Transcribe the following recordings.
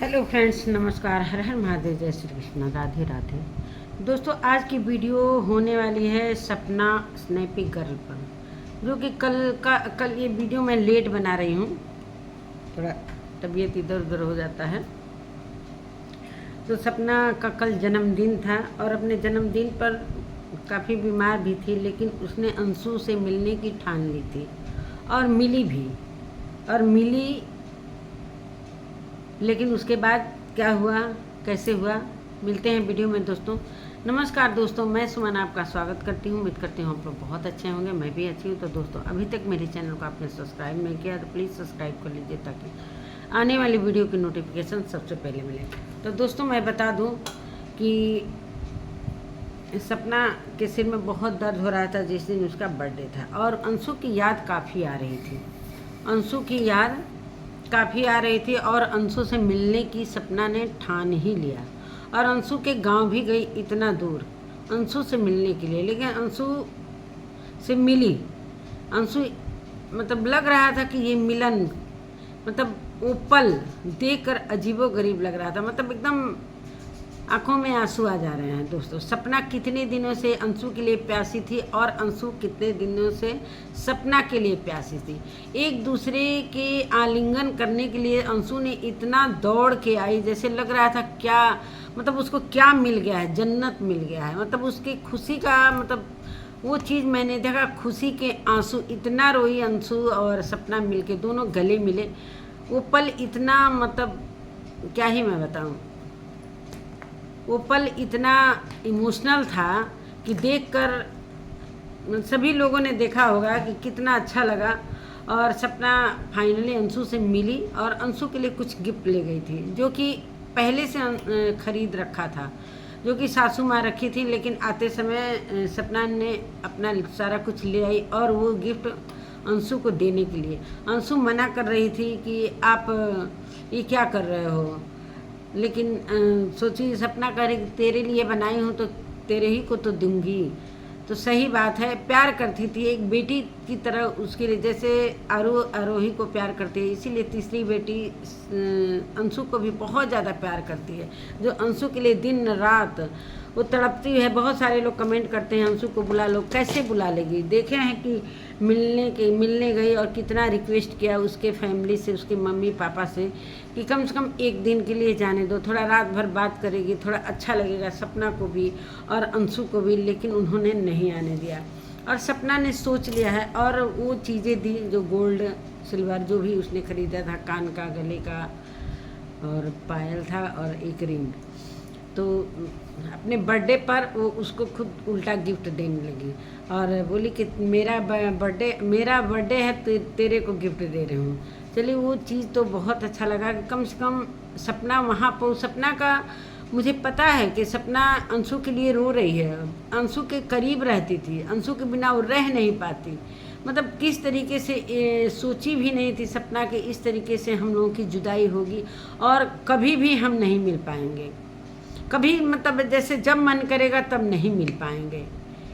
Hello friends, नमस्कार। हर हर महादेव, जय श्री कृष्ण, राधे राधे। दोस्तों, आज की वीडियो होने वाली है सपना स्नैपी गर्ल पर, जो कि कल ये वीडियो मैं लेट बना रही हूँ। थोड़ा तबीयत इधर उधर हो जाता है। तो सपना का कल जन्मदिन था और अपने जन्मदिन पर काफ़ी बीमार भी थी, लेकिन उसने अंशु से मिलने की ठान ली थी और मिली भी और मिली। लेकिन उसके बाद क्या हुआ, कैसे हुआ, मिलते हैं वीडियो में। दोस्तों नमस्कार। दोस्तों, मैं सुमन आपका स्वागत करती हूँ। उम्मीद करती हूँ आप लोग बहुत अच्छे होंगे, मैं भी अच्छी हूँ। तो दोस्तों, अभी तक मेरे चैनल को आपने सब्सक्राइब नहीं किया तो प्लीज़ सब्सक्राइब कर लीजिए, ताकि आने वाली वीडियो की नोटिफिकेशन सबसे पहले मिले। तो दोस्तों, मैं बता दूँ कि सपना के सिर में बहुत दर्द हो रहा था जिस दिन उसका बर्थडे था, और अंशु की याद काफ़ी आ रही थी। अंशु की याद काफ़ी आ रही थी और अंशु से मिलने की सपना ने ठान ही लिया, और अंशु के गांव भी गई इतना दूर अंशु से मिलने के लिए। लेकिन अंशु से मिली, अंशु मतलब लग रहा था कि ये मिलन, मतलब वो पल देखकर अजीबोगरीब लग रहा था। मतलब एकदम आंखों में आंसू आ जा रहे हैं। दोस्तों, सपना कितने दिनों से अंशु के लिए प्यासी थी और अंशु कितने दिनों से सपना के लिए प्यासी थी। एक दूसरे के आलिंगन करने के लिए अंशु ने इतना दौड़ के आई, जैसे लग रहा था क्या, मतलब उसको क्या मिल गया है, जन्नत मिल गया है। मतलब उसकी खुशी का, मतलब वो चीज़ मैंने देखा, खुशी के आंसू। इतना रोई अंशु और सपना मिलके, दोनों गले मिले। वो पल इतना, मतलब क्या ही मैं बताऊँ, वो पल इतना इमोशनल था कि देखकर सभी लोगों ने देखा होगा कि कितना अच्छा लगा। और सपना फाइनली अंशु से मिली और अंशु के लिए कुछ गिफ्ट ले गई थी, जो कि पहले से खरीद रखा था, जो कि सासू माँ रखी थी। लेकिन आते समय सपना ने अपना सारा कुछ ले आई, और वो गिफ्ट अंशु को देने के लिए। अंशु मना कर रही थी कि आप ये क्या कर रहे हो, लेकिन सोची, सपना करे तेरे लिए बनाई हूँ तो तेरे ही को तो दूंगी। तो सही बात है, प्यार करती थी एक बेटी की तरह उसके लिए, जैसे आरोही को प्यार करती है, इसीलिए तीसरी बेटी अंशु को भी बहुत ज़्यादा प्यार करती है, जो अंशु के लिए दिन रात वो तड़पती है। बहुत सारे लोग कमेंट करते हैं अंशु को बुला लो, कैसे बुला लेगी। देखे हैं कि मिलने गई और कितना रिक्वेस्ट किया उसके फैमिली से, उसके मम्मी पापा से, कि कम से कम एक दिन के लिए जाने दो, थोड़ा रात भर बात करेगी, थोड़ा अच्छा लगेगा सपना को भी और अंशु को भी। लेकिन उन्होंने नहीं आने दिया, और सपना ने सोच लिया है और वो चीज़ें दी, जो गोल्ड सिल्वर जो भी उसने खरीदा था, कान का, गले का और पायल था और एक रिंग। तो अपने बर्थडे पर वो उसको खुद उल्टा गिफ्ट देने लगी और बोली कि मेरा बर्थडे है, तेरे को गिफ्ट दे रही हूँ। चलिए, वो चीज़ तो बहुत अच्छा लगा कि कम से कम सपना वहाँ पर, सपना का मुझे पता है कि सपना अंशु के लिए रो रही है। अंशु के करीब रहती थी, अंशु के बिना वो रह नहीं पाती। मतलब किस तरीके से सोची भी नहीं थी सपना के इस तरीके से हम लोगों की जुदाई होगी और कभी भी हम नहीं मिल पाएंगे। कभी, मतलब जैसे जब मन करेगा तब नहीं मिल पाएंगे।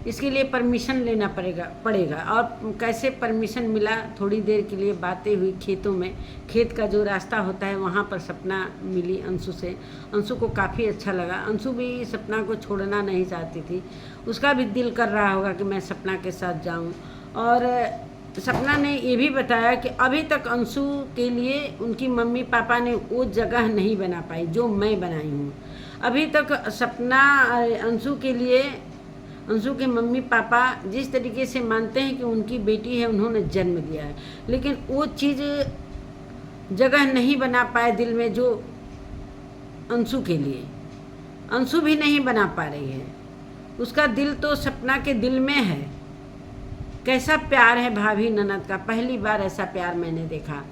इसके लिए परमिशन लेना पड़ेगा। और कैसे परमिशन मिला, थोड़ी देर के लिए बातें हुई खेतों में, खेत का जो रास्ता होता है वहाँ पर सपना मिली अंशु से। अंशु को काफ़ी अच्छा लगा। अंशु भी सपना को छोड़ना नहीं चाहती थी, उसका भी दिल कर रहा होगा कि मैं सपना के साथ जाऊँ। और सपना ने ये भी बताया कि अभी तक अंशु के लिए उनकी मम्मी पापा ने वो जगह नहीं बना पाई जो मैं बनाई हूँ। अभी तक सपना अंशु के लिए, अंशु के मम्मी पापा जिस तरीके से मानते हैं कि उनकी बेटी है, उन्होंने जन्म दिया है, लेकिन वो चीज़ जगह नहीं बना पाए दिल में जो अंशु के लिए। अंशु भी नहीं बना पा रही है, उसका दिल तो सपना के दिल में है। कैसा प्यार है भाभी ननद का, पहली बार ऐसा प्यार मैंने देखा।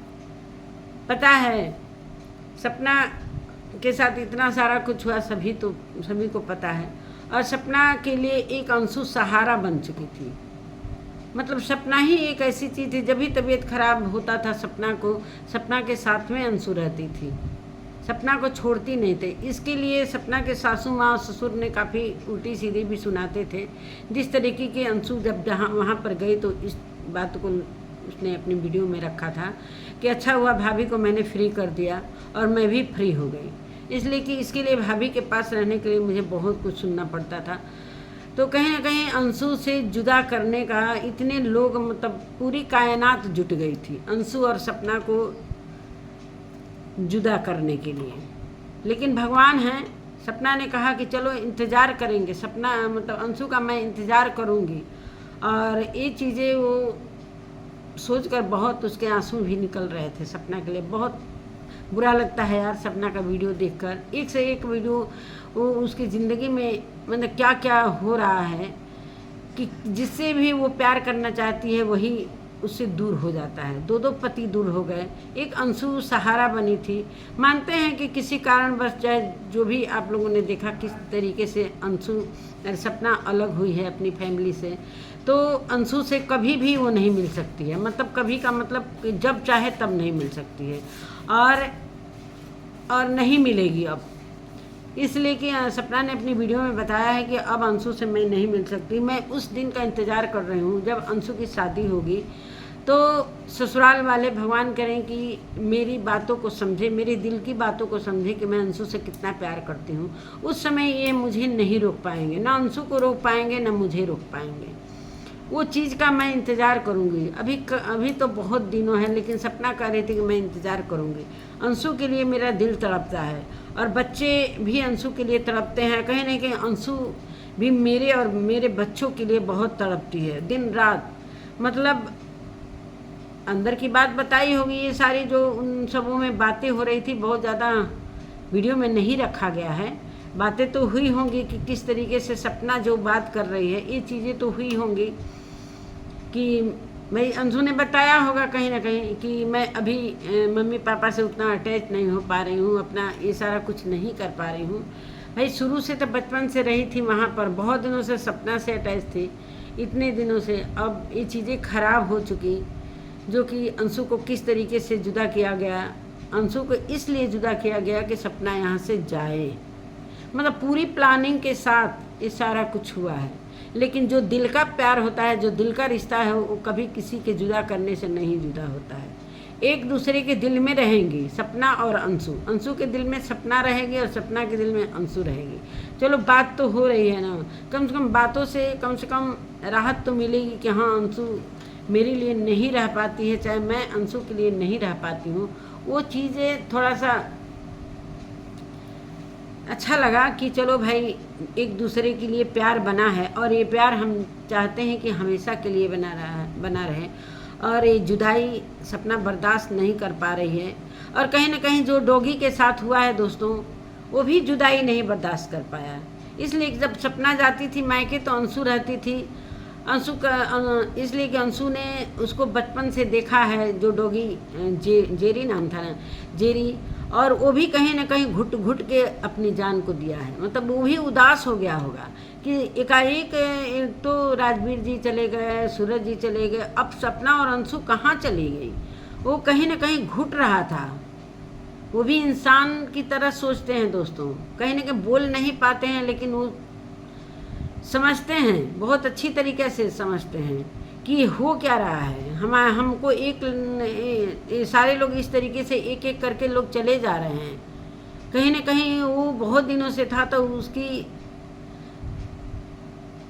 पता है, सपना के साथ इतना सारा कुछ हुआ, सभी को पता है। और सपना के लिए एक अंशु सहारा बन चुकी थी। मतलब सपना ही एक ऐसी चीज़ थी, जब भी तबीयत खराब होता था सपना को, सपना के साथ में अंशु रहती थी, सपना को छोड़ती नहीं थे। इसके लिए सपना के सासू माँ और ससुर ने काफ़ी उल्टी सीधी भी सुनाते थे। जिस तरीके के अंशु जब जहाँ वहाँ पर गई तो इस बात को उसने अपनी वीडियो में रखा था कि अच्छा हुआ भाभी को मैंने फ्री कर दिया और मैं भी फ्री हो गई, इसलिए कि इसके लिए भाभी के पास रहने के लिए मुझे बहुत कुछ सुनना पड़ता था। तो कहीं ना कहीं अंशु से जुदा करने का इतने लोग, मतलब पूरी कायनात जुट गई थी अंशु और सपना को जुदा करने के लिए। लेकिन भगवान हैं, सपना ने कहा कि चलो इंतज़ार करेंगे, सपना मतलब अंशु का मैं इंतज़ार करूंगी। और ये चीज़ें वो सोचकर बहुत उसके आंसू भी निकल रहे थे सपना के लिए। बहुत बुरा लगता है यार सपना का वीडियो देखकर, एक से एक वीडियो वो उसकी ज़िंदगी में मतलब क्या क्या हो रहा है कि जिससे भी वो प्यार करना चाहती है वही उससे दूर हो जाता है। दो दो पति दूर हो गए, एक अंशु सहारा बनी थी। मानते हैं कि किसी कारणवश, चाहे जो भी आप लोगों ने देखा किस तरीके से अंशु सपना अलग हुई है अपनी फैमिली से, तो अंशु से कभी भी वो नहीं मिल सकती है। मतलब कभी का मतलब जब चाहे तब नहीं मिल सकती है और नहीं मिलेगी अब। इसलिए कि सपना ने अपनी वीडियो में बताया है कि अब अंशु से मैं नहीं मिल सकती। मैं उस दिन का इंतज़ार कर रही हूँ जब अंशु की शादी होगी, तो ससुराल वाले भगवान करें कि मेरी बातों को समझे, मेरे दिल की बातों को समझे कि मैं अंशु से कितना प्यार करती हूँ। उस समय ये मुझे नहीं रोक पाएंगे, ना अंशु को रोक पाएंगे ना मुझे रोक पाएंगे। वो चीज़ का मैं इंतज़ार करूँगी। अभी तो बहुत दिनों हैं, लेकिन सपना कह रही थी कि मैं इंतज़ार करूँगी। अंशु के लिए मेरा दिल तड़पता है और बच्चे भी अंशु के लिए तड़पते हैं। कहीं ना कहीं अंशु भी मेरे और मेरे बच्चों के लिए बहुत तड़पती है दिन रात। मतलब अंदर की बात बताई होगी, ये सारी जो उन सबों में बातें हो रही थी, बहुत ज़्यादा वीडियो में नहीं रखा गया है। बातें तो हुई होंगी कि किस तरीके से सपना जो बात कर रही है, ये चीज़ें तो हुई होंगी कि भाई अंशु ने बताया होगा कहीं ना कहीं कि मैं अभी मम्मी पापा से उतना अटैच नहीं हो पा रही हूँ, अपना ये सारा कुछ नहीं कर पा रही हूँ। भाई शुरू से तो बचपन से रही थी वहाँ पर, बहुत दिनों से सपना से अटैच थी, इतने दिनों से। अब ये चीज़ें खराब हो चुकी, जो कि अंशु को किस तरीके से जुदा किया गया। अंशु को इसलिए जुदा किया गया कि सपना यहाँ से जाए, मतलब पूरी प्लानिंग के साथ ये सारा कुछ हुआ है। लेकिन जो दिल का प्यार होता है, जो दिल का रिश्ता है, वो कभी किसी के जुदा करने से नहीं जुदा होता है। एक दूसरे के दिल में रहेंगी सपना और अंशु, अंशु के दिल में सपना रहेगी और सपना के दिल में अंशु रहेगी। चलो बात तो हो रही है ना, कम से कम बातों से कम राहत तो मिलेगी कि हाँ अंशु मेरे लिए नहीं रह पाती है, चाहे मैं अंशु के लिए नहीं रह पाती हूँ। वो चीज़ें थोड़ा सा अच्छा लगा कि चलो भाई एक दूसरे के लिए प्यार बना है और ये प्यार हम चाहते हैं कि हमेशा के लिए बना रहे। और ये जुदाई सपना बर्दाश्त नहीं कर पा रही है। और कहीं ना कहीं जो डॉगी के साथ हुआ है दोस्तों, वो भी जुदाई नहीं बर्दाश्त कर पाया। इसलिए जब सपना जाती थी मायके तो अंशु रहती थी। अंशु का इसलिए कि अंशु ने उसको बचपन से देखा है, जो डॉगी जेरी नाम था ना, जेरी, और वो भी कहीं ना कहीं घुट घुट के अपनी जान को दिया है। मतलब वो भी उदास हो गया होगा कि एकाएक तो राजवीर जी चले गए, सूरज जी चले गए, अब सपना और अंशु कहाँ चली गई। वो कहीं ना कहीं घुट रहा था। वो भी इंसान की तरह सोचते हैं दोस्तों, कहीं ना कहीं बोल नहीं पाते हैं, लेकिन वो समझते हैं, बहुत अच्छी तरीके से समझते हैं कि हो क्या रहा है। हमको सारे लोग इस तरीके से एक एक करके लोग चले जा रहे हैं। कहीं ना कहीं वो बहुत दिनों से था, तो उसकी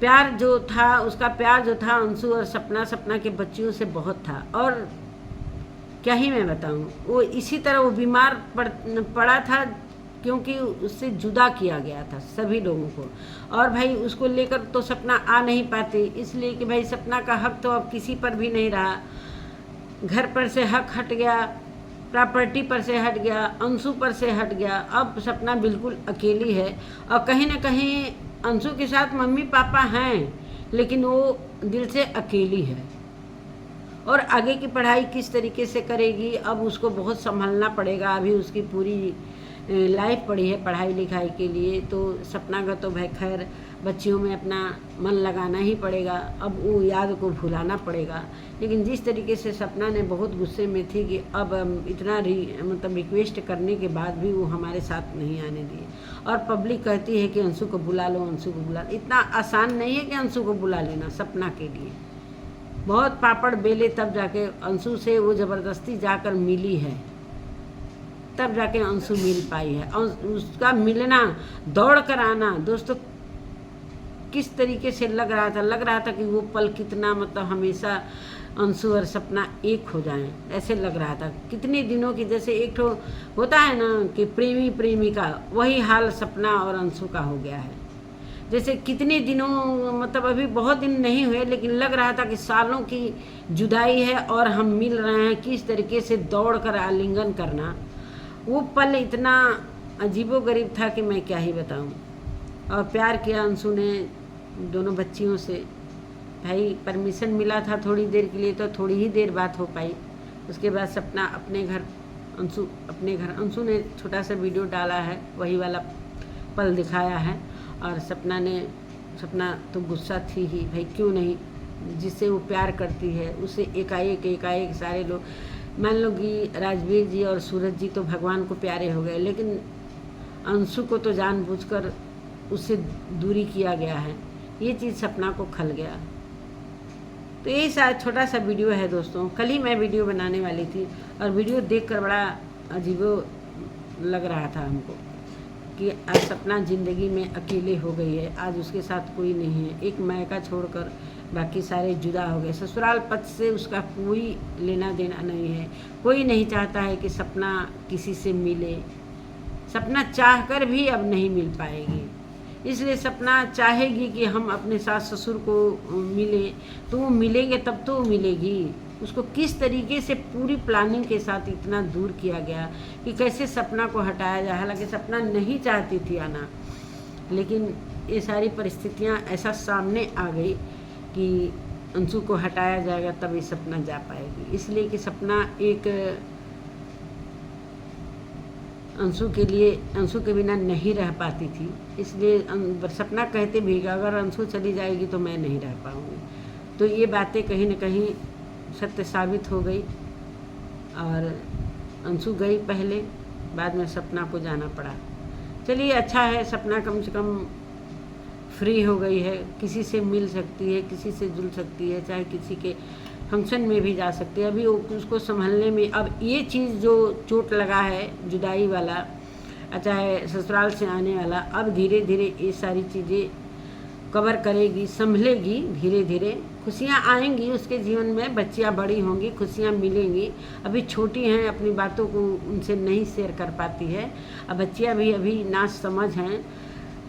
प्यार जो था, उसका प्यार जो था अंशु और सपना के बच्चियों से बहुत था। और क्या ही मैं बताऊं, वो इसी तरह वो बीमार पड़ा था क्योंकि उससे जुदा किया गया था सभी लोगों को। और भाई उसको लेकर तो सपना आ नहीं पाती, इसलिए कि भाई सपना का हक तो अब किसी पर भी नहीं रहा। घर पर से हक हट गया, प्रॉपर्टी पर से हट गया, अंशु पर से हट गया। अब सपना बिल्कुल अकेली है। और कहीं ना कहीं अंशु के साथ मम्मी पापा हैं, लेकिन वो दिल से अकेली है। और आगे की पढ़ाई किस तरीके से करेगी, अब उसको बहुत संभलना पड़ेगा। अभी उसकी पूरी लाइफ पड़ी है पढ़ाई लिखाई के लिए, तो सपना का तो भाई खैर बच्चियों में अपना मन लगाना ही पड़ेगा। अब वो याद को भुलाना पड़ेगा। लेकिन जिस तरीके से सपना ने बहुत गुस्से में थी कि अब इतना मतलब रिक्वेस्ट करने के बाद भी वो हमारे साथ नहीं आने दिए, और पब्लिक कहती है कि अंशु को बुला लो, अंशु को बुला लो। इतना आसान नहीं है कि अंशु को बुला लेना सपना के लिए। बहुत पापड़ बेले तब जाके अंशु से वो ज़बरदस्ती जाकर मिली है, तब जाके अंशु मिल पाई है। और उसका मिलना, दौड़ कर आना दोस्तों, किस तरीके से लग रहा था कि वो पल कितना मतलब हमेशा अंशु और सपना एक हो जाएं, ऐसे लग रहा था। कितने दिनों की, जैसे एक तो होता है ना कि प्रेमी प्रेमिका, वही हाल सपना और अंशु का हो गया है। जैसे कितने दिनों, मतलब अभी बहुत दिन नहीं हुए, लेकिन लग रहा था कि सालों की जुदाई है और हम मिल रहे हैं। किस तरीके से दौड़ कर आलिंगन करना, वो पल इतना अजीबोगरीब था कि मैं क्या ही बताऊं। और प्यार किया अंशु ने दोनों बच्चियों से। भाई परमिशन मिला था थोड़ी देर के लिए, तो थोड़ी ही देर बात हो पाई। उसके बाद सपना अपने घर, अंशु अपने घर। अंशु ने छोटा सा वीडियो डाला है, वही वाला पल दिखाया है। और सपना तो गुस्सा थी ही, भाई क्यों नहीं, जिससे वो प्यार करती है उसे एकाएक सारे लोग, मान लो कि राजवीर जी और सूरज जी तो भगवान को प्यारे हो गए, लेकिन अंशु को तो जानबूझकर उससे दूरी किया गया है। ये चीज़ सपना को खल गया। तो यही शायद छोटा सा वीडियो है दोस्तों। कल ही मैं वीडियो बनाने वाली थी और वीडियो देखकर बड़ा अजीबो लग रहा था हमको कि आज सपना ज़िंदगी में अकेले हो गई है। आज उसके साथ कोई नहीं है, एक मायका छोड़कर बाकी सारे जुदा हो गए। ससुराल पद से उसका कोई लेना देना नहीं है। कोई नहीं चाहता है कि सपना किसी से मिले। सपना चाहकर भी अब नहीं मिल पाएगी, इसलिए सपना चाहेगी कि हम अपने सास ससुर को मिले, तो वो मिलेंगे तब तो वो मिलेगी। उसको किस तरीके से पूरी प्लानिंग के साथ इतना दूर किया गया कि कैसे सपना को हटाया जाए। हालांकि सपना नहीं चाहती थी आना, लेकिन ये सारी परिस्थितियां ऐसा सामने आ गई कि अंशु को हटाया जाएगा तब ये सपना जा पाएगी। इसलिए कि सपना एक अंशु के लिए, अंशु के बिना नहीं रह पाती थी। इसलिए सपना कहते भी कि अगर अंशु चली जाएगी तो मैं नहीं रह पाऊँगी। तो ये बातें कहीं न कहीं सत्य साबित हो गई और अंशु गई पहले, बाद में सपना को जाना पड़ा। चलिए अच्छा है, सपना कम से कम फ्री हो गई है, किसी से मिल सकती है, किसी से जुल सकती है, चाहे किसी के फंक्शन में भी जा सकती है। अभी उसको संभलने में, अब ये चीज़ जो चोट लगा है जुदाई वाला, चाहे ससुराल से आने वाला, अब धीरे धीरे ये सारी चीज़ें कवर करेगी, संभलेगी। धीरे धीरे खुशियाँ आएंगी उसके जीवन में, बच्चियाँ बड़ी होंगी, खुशियाँ मिलेंगी। अभी छोटी हैं, अपनी बातों को उनसे नहीं शेयर कर पाती है। अब बच्चियाँ भी अभी ना समझ हैं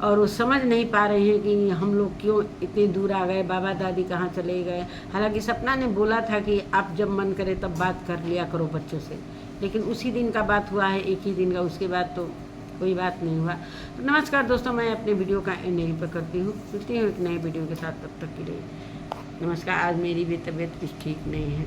और वो समझ नहीं पा रहे हैं कि हम लोग क्यों इतने दूर आ गए, बाबा दादी कहाँ चले गए। हालांकि सपना ने बोला था कि आप जब मन करे तब बात कर लिया करो बच्चों से, लेकिन उसी दिन का बात हुआ है, एक ही दिन का, उसके बाद तो कोई बात नहीं हुआ। तो नमस्कार दोस्तों, मैं अपने वीडियो का एंड यहीं पर करती हूँ। मिलती हूँ एक नए वीडियो के साथ, तब तक के लिए नमस्कार। आज मेरी भी तबीयत कुछ ठीक नहीं है।